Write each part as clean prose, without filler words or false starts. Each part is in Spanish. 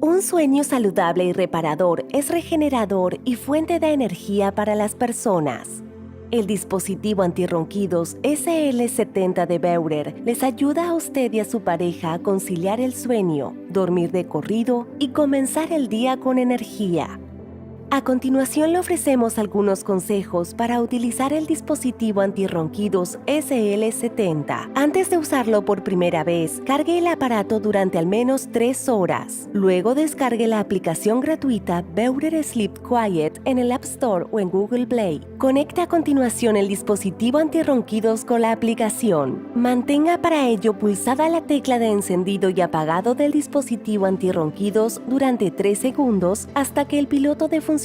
Un sueño saludable y reparador es regenerador y fuente de energía para las personas. El dispositivo antirronquidos SL70 de Beurer les ayuda a usted y a su pareja a conciliar el sueño, dormir de corrido y comenzar el día con energía. A continuación le ofrecemos algunos consejos para utilizar el dispositivo antirronquidos SL70. Antes de usarlo por primera vez, cargue el aparato durante al menos 3 horas. Luego descargue la aplicación gratuita Beurer Sleep Quiet en el App Store o en Google Play. Conecte a continuación el dispositivo antirronquidos con la aplicación. Mantenga para ello pulsada la tecla de encendido y apagado del dispositivo antirronquidos durante 3 segundos hasta que el piloto de funcionamiento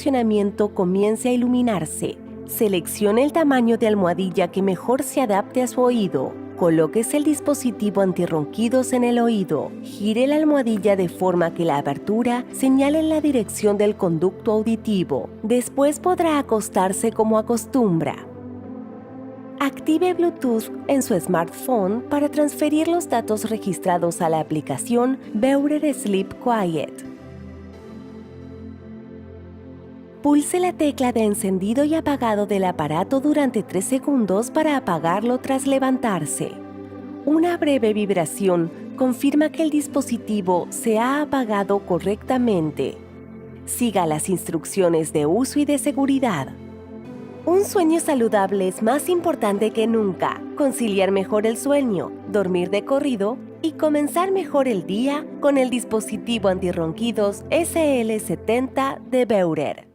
comience a iluminarse. Seleccione el tamaño de almohadilla que mejor se adapte a su oído. Colóquese el dispositivo antirronquidos en el oído. Gire la almohadilla de forma que la abertura señale en la dirección del conducto auditivo. Después podrá acostarse como acostumbra. Active Bluetooth en su smartphone para transferir los datos registrados a la aplicación Beurer Sleep Quiet. Pulse la tecla de encendido y apagado del aparato durante 3 segundos para apagarlo tras levantarse. Una breve vibración confirma que el dispositivo se ha apagado correctamente. Siga las instrucciones de uso y de seguridad. Un sueño saludable es más importante que nunca. Conciliar mejor el sueño, dormir de corrido y comenzar mejor el día con el dispositivo antirronquidos SL70 de Beurer.